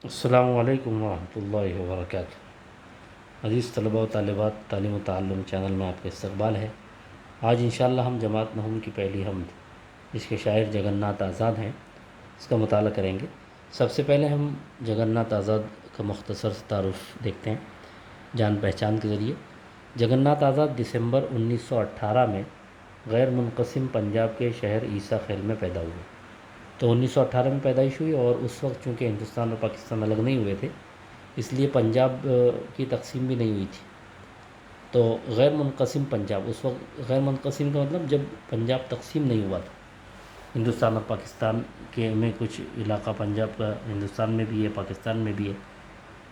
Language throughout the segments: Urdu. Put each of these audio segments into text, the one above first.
السلام علیکم ورحمۃ اللہ وبرکاتہ۔ عزیز طلباء و طالبات، تعلیم و تعلم چینل میں آپ کا استقبال ہے۔ آج انشاءاللہ ہم جماعت نہوم کی پہلی حمد، جس کے شاعر جگن ناتھ آزاد ہیں، اس کا مطالعہ کریں گے۔ سب سے پہلے ہم جگن ناتھ آزاد کا مختصر سا تعارف دیکھتے ہیں جان پہچان کے ذریعے۔ جگن ناتھ آزاد دسمبر 1918 میں غیر منقسم پنجاب کے شہر عیسیٰ خیل میں پیدا ہوئے۔ تو 1918 میں پیدائش ہوئی، اور اس وقت چونکہ ہندوستان اور پاکستان الگ نہیں ہوئے تھے، اس لیے پنجاب کی تقسیم بھی نہیں ہوئی تھی۔ تو غیر منقسم پنجاب، اس وقت غیر منقسم کا مطلب جب پنجاب تقسیم نہیں ہوا تھا، ہندوستان اور پاکستان کے میں کچھ علاقہ پنجاب کا ہندوستان میں بھی ہے، پاکستان میں بھی ہے۔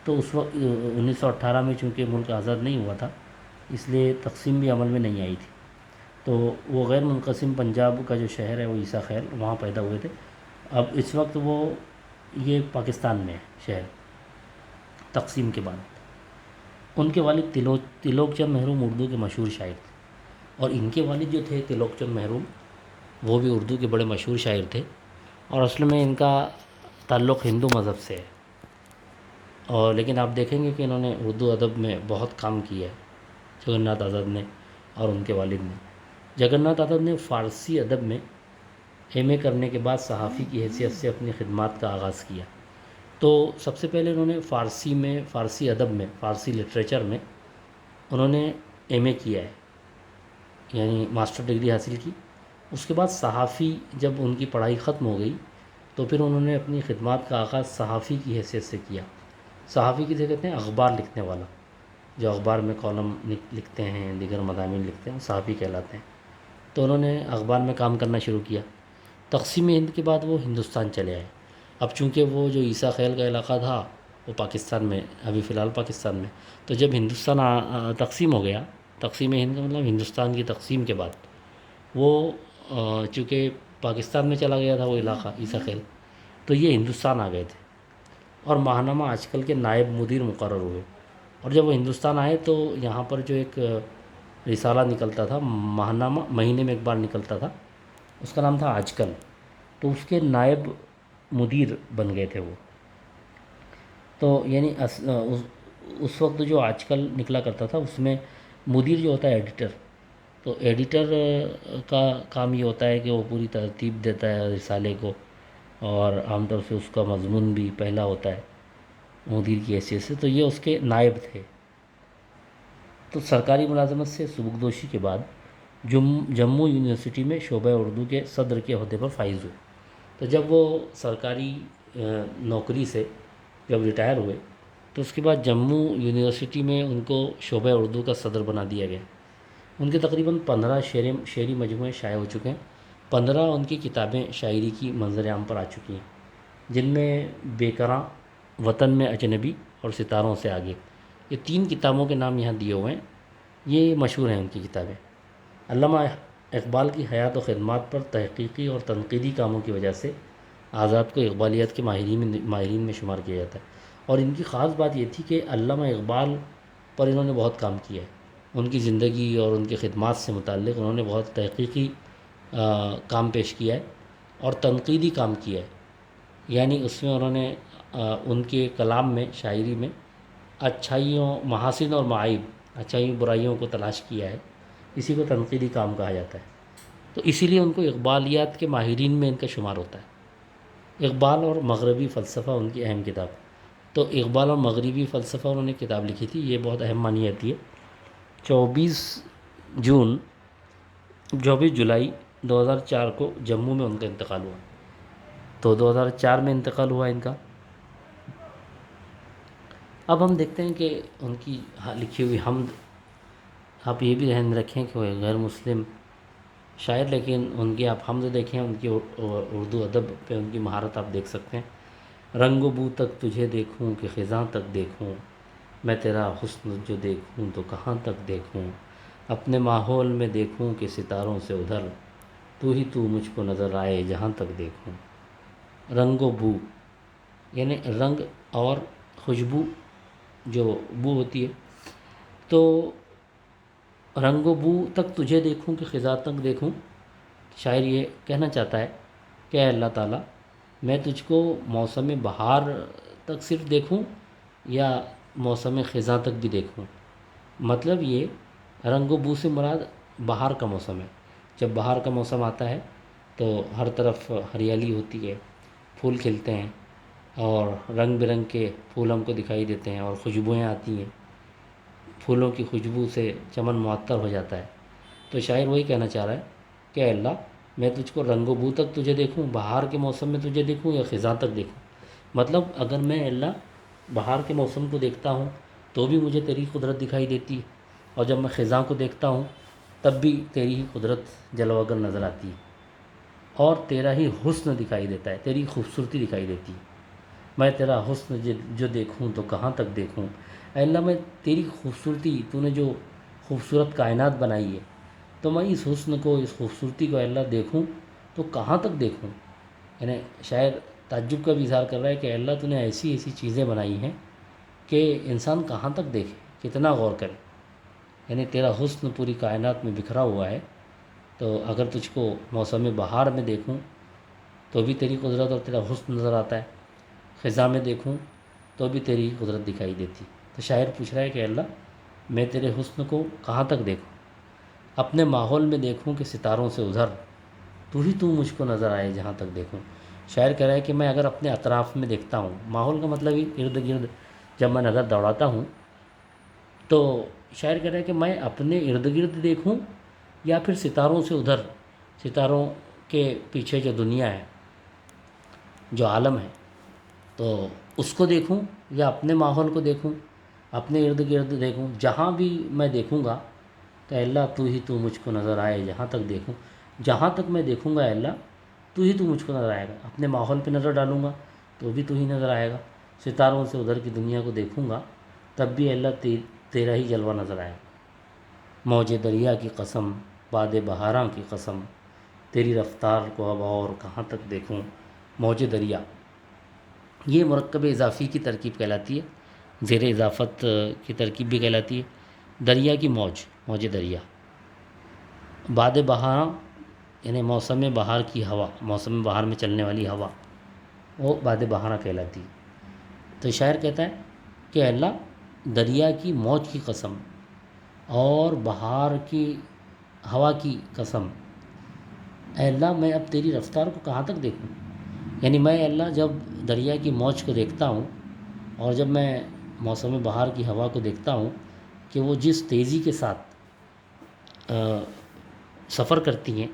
تو اس وقت 1918 میں چونکہ ملک آزاد نہیں ہوا تھا، اس لیے تقسیم بھی عمل میں نہیں آئی تھی۔ تو وہ غیر منقسم پنجاب کا جو شہر ہے وہ عیسیٰ خیل، وہاں پیدا ہوئے تھے۔ اب اس وقت وہ یہ پاکستان میں ہے شہر، تقسیم کے بعد۔ ان کے والد تلوک چند محروم اردو کے مشہور شاعر تھے، اور ان کے والد جو تھے تلوک چند محروم، وہ بھی اردو کے بڑے مشہور شاعر تھے، اور اصل میں ان کا تعلق ہندو مذہب سے ہے۔ اور لیکن آپ دیکھیں گے کہ انہوں نے اردو ادب میں بہت کام کیا ہے، جگن ناتھ آزاد نے اور ان کے والد نے۔ جگن ناتھ آزاد نے فارسی ادب میں ایم اے کرنے کے بعد صحافی کی حیثیت سے اپنی خدمات کا آغاز کیا۔ تو سب سے پہلے انہوں نے فارسی ادب میں، فارسی لٹریچر میں انہوں نے ایم اے کیا ہے، یعنی ماسٹر ڈگری حاصل کی۔ اس کے بعد صحافی جب ان کی پڑھائی ختم ہو گئی، تو پھر انہوں نے اپنی خدمات کا آغاز صحافی کی حیثیت سے کیا۔ صحافی کسے کہتے ہیں؟ اخبار لکھنے والا، جو اخبار میں کالم لکھتے ہیں، دیگر مضامین لکھتے ہیں، وہ صحافی کہلاتے ہیں۔ تو انہوں نے اخبار میں کام کرنا شروع کیا۔ تقسیم ہند کے بعد وہ ہندوستان چلے آئے۔ اب چونکہ وہ جو عیسیٰ خیل کا علاقہ تھا وہ پاکستان میں، ابھی فی الحال پاکستان میں، تو جب ہندوستان تقسیم ہو گیا، تقسیم ہند کا مطلب ہندوستان کی تقسیم کے بعد وہ چونکہ پاکستان میں چلا گیا تھا وہ علاقہ عیسیٰ خیل، تو یہ ہندوستان آ گئے تھے، اور ماہنامہ آج کل کے نائب مدیر مقرر ہوئے۔ اور جب وہ ہندوستان آئے تو یہاں پر جو ایک رسالہ نکلتا تھا، ماہنامہ مہینے میں ایک بار نکلتا تھا، اس کا نام تھا آج کل، تو اس کے نائب مدیر بن گئے تھے وہ۔ تو یعنی اس وقت جو آج کل نکلا کرتا تھا، اس میں مدیر جو ہوتا ہے ایڈیٹر، تو ایڈیٹر کا کام یہ ہوتا ہے کہ وہ پوری ترتیب دیتا ہے رسالے کو، اور عام طور سے اس کا مضمون بھی پہلا ہوتا ہے مدیر کی حیثیت سے، تو یہ اس کے نائب تھے۔ تو سرکاری ملازمت سے سبکدوشی کے بعد جموں یونیورسٹی میں شعبہ اردو کے صدر کے عہدے پر فائز ہوئے۔ تو جب وہ سرکاری نوکری سے جب ریٹائر ہوئے، تو اس کے بعد جموں یونیورسٹی میں ان کو شعبہ اردو کا صدر بنا دیا گیا۔ ان کے تقریباً 15 شعری مجموعے شائع ہو چکے ہیں، 15 ان کی کتابیں شاعری کی منظر عام پر آ چکی ہیں، جن میں بے قراں، وطن میں اجنبی اور ستاروں سے آگے، یہ 3 کتابوں کے نام یہاں دیے ہوئے ہیں، یہ مشہور ہیں ان کی کتابیں۔ علامہ اقبال کی حیات و خدمات پر تحقیقی اور تنقیدی کاموں کی وجہ سے آزاد کو اقبالیات کے ماہرین میں شمار کیا جاتا ہے۔ اور ان کی خاص بات یہ تھی کہ علامہ اقبال پر انہوں نے بہت کام کیا ہے، ان کی زندگی اور ان کی خدمات سے متعلق انہوں نے بہت تحقیقی کام پیش کیا ہے، اور تنقیدی کام کیا ہے، یعنی اس میں انہوں نے ان کے کلام میں، شاعری میں اچھائیوں، محاسن اور معائب، اچھائیوں برائیوں کو تلاش کیا ہے، اسی کو تنقیدی کام کہا جاتا ہے۔ تو اسی لیے ان کو اقبالیات کے ماہرین میں ان کا شمار ہوتا ہے۔ اقبال اور مغربی فلسفہ ان کی اہم کتاب۔ تو اقبال اور مغربی فلسفہ انہوں نے کتاب لکھی تھی، یہ بہت اہم مانی جاتی ہے۔ 24 جولائی 2004 کو جموں میں ان کا انتقال ہوا۔ تو 2004 میں انتقال ہوا ان کا۔ اب ہم دیکھتے ہیں کہ ان کی لکھی ہوئی حمد، آپ یہ بھی ذہن میں رکھیں کہ وہ غیر مسلم شاعر، لیکن ان کی آپ حمد دیکھیں، ان کی اردو ادب پہ ان کی مہارت آپ دیکھ سکتے ہیں۔ رنگ و بو تک تجھے دیکھوں کہ خزاں تک دیکھوں، میں تیرا حسن جو دیکھوں تو کہاں تک دیکھوں، اپنے ماحول میں دیکھوں کہ ستاروں سے ادھر، تو ہی تو مجھ کو نظر آئے جہاں تک دیکھوں۔ رنگ و بو یعنی رنگ اور خوشبو، جو بو ہوتی ہے، تو رنگ و بو تک تجھے دیکھوں کہ خزاں تک دیکھوں، شاعر یہ کہنا چاہتا ہے کہ اے اللہ تعالیٰ، میں تجھ کو موسم بہار تک صرف دیکھوں یا موسم خزاں تک بھی دیکھوں؟ مطلب یہ رنگ و بو سے مراد بہار کا موسم ہے۔ جب بہار کا موسم آتا ہے تو ہر طرف ہریالی ہوتی ہے، پھول کھلتے ہیں اور رنگ برنگ کے پھول ہم کو دکھائی دیتے ہیں اور خوشبوئیں آتی ہیں، پھولوں کی خوشبو سے چمن معطر ہو جاتا ہے۔ تو شاعر وہی کہنا چاہ رہا ہے کہ اے اللہ میں تجھ کو رنگ و بو تک تجھے دیکھوں، بہار کے موسم میں تجھے دیکھوں یا خزاں تک دیکھوں؟ مطلب اگر میں اے اللہ بہار کے موسم کو دیکھتا ہوں تو بھی مجھے تیری قدرت دکھائی دیتی ہے، اور جب میں خزاں کو دیکھتا ہوں تب بھی تیری ہی قدرت جلوہ گر نظر آتی ہے، اور تیرا ہی حسن دکھائی دیتا ہے، تیری خوبصورتی دکھائی دیتی ہے۔ میں تیرا حسن جو دیکھوں تو کہاں تک دیکھوں؟ اے اللہ میں تیری خوبصورتی، تو نے جو خوبصورت کائنات بنائی ہے، تو میں اس حسن کو، اس خوبصورتی کو اے اللہ دیکھوں تو کہاں تک دیکھوں؟ یعنی شاعر تعجب کا بھی اظہار کر رہا ہے کہ اے اللہ تو نے ایسی ایسی چیزیں بنائی ہیں کہ انسان کہاں تک دیکھے، کتنا غور کرے۔ یعنی تیرا حسن پوری کائنات میں بکھرا ہوا ہے، تو اگر تجھ کو موسم بہار میں دیکھوں تو بھی تیری قدرت اور تیرا حسن نظر آتا ہے، خزاں میں دیکھوں تو بھی تیری قدرت دکھائی دیتی۔ تو شاعر پوچھ رہا ہے کہ اللہ میں تیرے حسن کو کہاں تک دیکھوں؟ اپنے ماحول میں دیکھوں کہ ستاروں سے ادھر تو مجھ کو نظر آئے جہاں تک دیکھوں۔ شاعر کہہ رہا ہے کہ میں اگر اپنے اطراف میں دیکھتا ہوں، ماحول کا مطلب ہی ارد گرد جب میں نظر دوڑاتا ہوں تو شاعر کہہ رہا ہے کہ میں اپنے ارد گرد دیکھوں یا پھر ستاروں سے ادھر، ستاروں کے پیچھے جو دنیا ہے، جو عالم ہے، تو اس کو دیکھوں یا اپنے ماحول کو دیکھوں، اپنے ارد گرد دیکھوں۔ جہاں بھی میں دیکھوں گا تو اے اللہ تو مجھ کو نظر آئے جہاں تک دیکھوں۔ جہاں تک میں دیکھوں گا اے اللہ تو مجھ کو نظر آئے گا۔ اپنے ماحول پہ نظر ڈالوں گا تو بھی تو ہی نظر آئے گا۔ ستاروں سے ادھر کی دنیا کو دیکھوں گا تب بھی اے اللہ تیرا ہی جلوہ نظر آئے گا۔ موج دریا کی قسم، باد بہاراں کی قسم، تیری رفتار کو اب اور کہاں تک دیکھوں۔ موج دریا یہ مرکب اضافی کی ترکیب کہلاتی ہے، زیر اضافت کی ترکیب بھی کہلاتی ہے۔ دریا کی موج، موج دریا۔ باد بہاراں یعنی موسم بہار کی ہوا، موسم بہار میں چلنے والی ہوا، وہ باد بہاراں کہلاتی ہے۔ تو شاعر کہتا ہے کہ اے اللہ دریا کی موج کی قسم اور بہار کی ہوا کی قسم، اے اللہ میں اب تیری رفتار کو کہاں تک دیکھوں؟ یعنی میں اے اللہ جب دریا کی موج کو دیکھتا ہوں اور جب میں موسم بہار کی ہوا کو دیکھتا ہوں کہ وہ جس تیزی کے ساتھ سفر کرتی ہیں،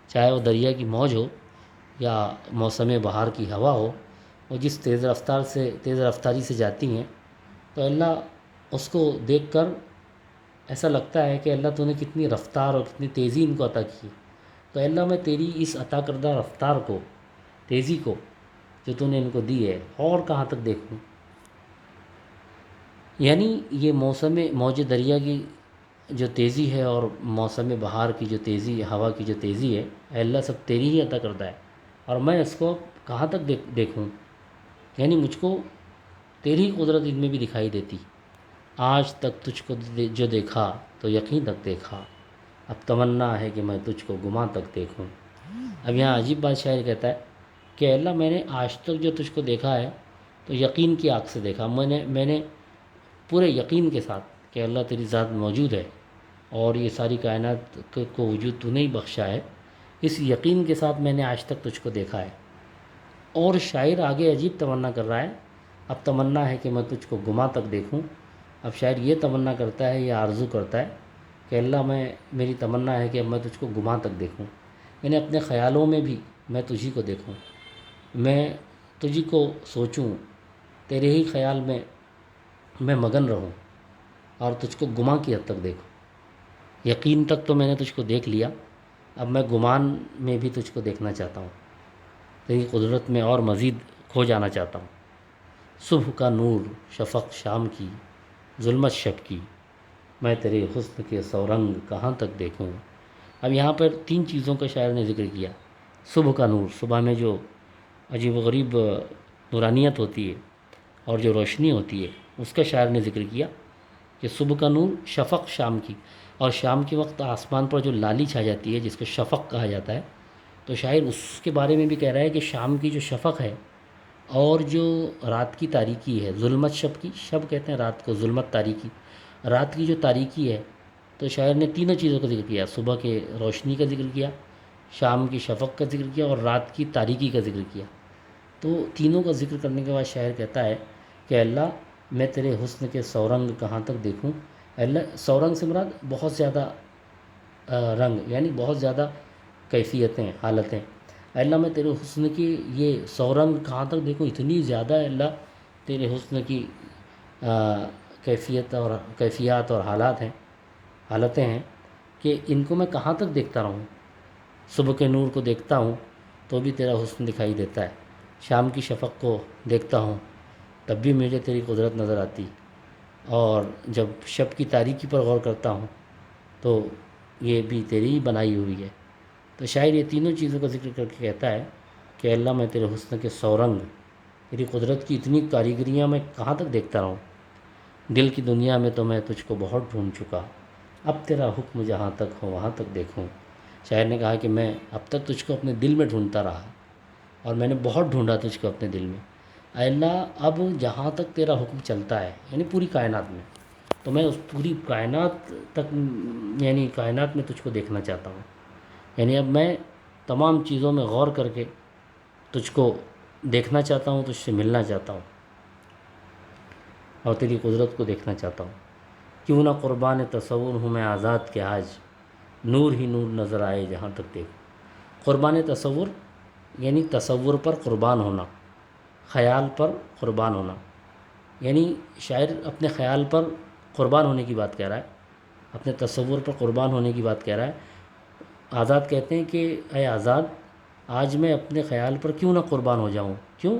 چاہے وہ دریا کی موج ہو یا موسم بہار کی ہوا ہو، وہ جس تیز رفتاری سے جاتی ہیں، تو اللہ اس کو دیکھ کر ایسا لگتا ہے کہ اللہ تو نے کتنی رفتار اور کتنی تیزی ان کو عطا کی۔ تو اللہ میں تیری اس عطا کردہ رفتار کو، تیزی کو جو تو نے ان کو دی ہے، اور کہاں تک دیکھوں؟ یعنی یہ موج دریا کی جو تیزی ہے اور موسم بہار کی جو تیزی، ہوا کی جو تیزی ہے، اے اللہ سب تیری ہی عطا کردہ ہے، اور میں اس کو کہاں تک دیکھوں؟ یعنی مجھ کو تیری قدرت ان میں بھی دکھائی دیتی۔ آج تک تجھ کو جو دیکھا تو یقین تک دیکھا، اب تمنا ہے کہ میں تجھ کو گماں تک دیکھوں۔ اب یہاں عجیب بات شاعر کہتا ہے کہ اللہ میں نے آج تک جو تجھ کو دیکھا ہے تو یقین کی آنکھ سے دیکھا، میں نے پورے یقین کے ساتھ کہ اللہ تیری ذات موجود ہے اور یہ ساری کائنات کو وجود تو نے ہی بخشا ہے، اس یقین کے ساتھ میں نے آج تک تجھ کو دیکھا ہے۔ اور شاعر آگے عجیب تمنا کر رہا ہے، اب تمنا ہے کہ میں تجھ کو گماں تک دیکھوں۔ اب شاعر یہ تمنا کرتا ہے، یہ آرزو کرتا ہے کہ اللہ میری تمنا ہے کہ اب میں تجھ کو گماں تک دیکھوں، یعنی اپنے خیالوں میں بھی میں تجھی کو دیکھوں، میں تجھی کو سوچوں، تیرے ہی خیال میں میں مگن رہوں اور تجھ کو گماں کی حد تک دیکھوں۔ یقین تک تو میں نے تجھ کو دیکھ لیا، اب میں گمان میں بھی تجھ کو دیکھنا چاہتا ہوں، تیری قدرت میں اور مزید کھو جانا چاہتا ہوں۔ صبح کا نور، شفق شام کی، ظلمت شب کی، میں تیرے حسن کے سو رنگ کہاں تک دیکھوں۔ اب یہاں پر 3 چیزوں کا شاعر نے ذکر کیا۔ صبح کا نور، صبح میں جو عجیب و غریب نورانیت ہوتی ہے اور جو روشنی ہوتی ہے، اس کا شاعر نے ذکر کیا کہ صبح کا نور، شفق شام کی، اور شام کے وقت آسمان پر جو لالی چھا جاتی ہے جس کو شفق کہا جاتا ہے، تو شاعر اس کے بارے میں بھی کہہ رہا ہے کہ شام کی جو شفق ہے اور جو رات کی تاریکی ہے، ظلمت شب کی، شب کہتے ہیں رات کو، ظلمت تاریکی، رات کی جو تاریکی ہے، تو شاعر نے تینوں چیزوں کا ذکر کیا، صبح کے روشنی کا ذکر کیا، شام کی شفق کا ذکر کیا، اور رات کی تاریکی کا ذکر کیا۔ تو تینوں کا ذکر کرنے کے بعد شاعر کہتا ہے کہ اللہ میں تیرے حسن کے سورنگ کہاں تک دیکھوں۔ اللہ، سورنگ سے مراد بہت زیادہ رنگ، یعنی بہت زیادہ کیفیتیں، حالتیں۔ اللہ میں تیرے حسن کی یہ سورنگ کہاں تک دیکھوں، اتنی زیادہ ہے اللہ تیرے حسن کی کیفیات اور حالتیں ہیں کہ ان کو میں کہاں تک دیکھتا رہوں۔ صبح کے نور کو دیکھتا ہوں تو بھی تیرا حسن دکھائی دیتا ہے، شام کی شفق کو دیکھتا ہوں تب بھی مجھے تیری قدرت نظر آتی، اور جب شب کی تاریکی پر غور کرتا ہوں تو یہ بھی تیری ہی بنائی ہوئی ہے۔ تو شاعر یہ تینوں چیزوں کا ذکر کر کے کہتا ہے کہ اللہ میں تیرے حسن کے سورنگ، تیری قدرت کی اتنی کاریگریاں میں کہاں تک دیکھتا رہوں، دل کی دنیا میں تو میں تجھ کو بہت ڈھونڈ چکا، اب تیرا حکم جہاں تک ہو وہاں تک دیکھوں۔ شاعر نے کہا کہ میں اب تک تجھ کو اپنے دل میں ڈھونڈتا رہا، اور میں نے بہت ڈھونڈا تجھ کو اپنے دل میں، اے اللہ اب جہاں تک تیرا حکم چلتا ہے، یعنی پوری کائنات میں، تو میں اس پوری کائنات تک، یعنی کائنات میں تجھ کو دیکھنا چاہتا ہوں، یعنی اب میں تمام چیزوں میں غور کر کے تجھ کو دیکھنا چاہتا ہوں، تجھ سے ملنا چاہتا ہوں، اور تیری قدرت کو دیکھنا چاہتا ہوں۔ کیوں نہ قربان تصور ہوں میں آزاد کہ آج نور ہی نور نظر آئے جہاں تک دیکھوں۔ قربان تصور یعنی تصور پر قربان ہونا، خیال پر قربان ہونا، یعنی شاعر اپنے خیال پر قربان ہونے کی بات کہہ رہا ہے، اپنے تصور پر قربان ہونے کی بات کہہ رہا ہے۔ آزاد کہتے ہیں کہ اے آزاد، آج میں اپنے خیال پر کیوں نہ قربان ہو جاؤں۔ کیوں؟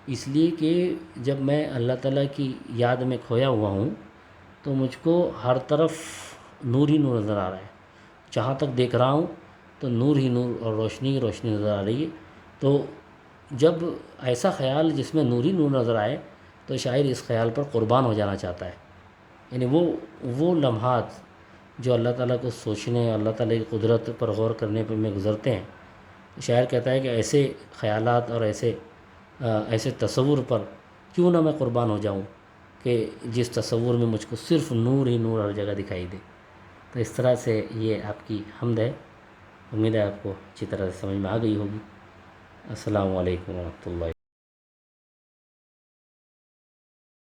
اس لیے کہ جب میں اللہ تعالیٰ کی یاد میں کھویا ہوا ہوں تو مجھ کو ہر طرف نور ہی نور نظر آ رہا ہے، جہاں تک دیکھ رہا ہوں تو نور ہی نور اور روشنی ہی روشنی نظر آ رہی ہے۔ تو جب ایسا خیال جس میں نور ہی نور نظر آئے تو شاعر اس خیال پر قربان ہو جانا چاہتا ہے، یعنی وہ لمحات جو اللہ تعالیٰ کو سوچنے، اللہ تعالیٰ کی قدرت پر غور کرنے پہ میں گزرتے ہیں، شاعر کہتا ہے کہ ایسے خیالات اور ایسے تصور پر کیوں نہ میں قربان ہو جاؤں کہ جس تصور میں مجھ کو صرف نور ہی نور ہر جگہ دکھائی دے۔ تو اس طرح سے یہ آپ کی حمد ہے، امید ہے آپ کو اچھی طرح سے سمجھ میں آ گئی ہوگی۔ السلام علیکم ورحمۃ اللہ۔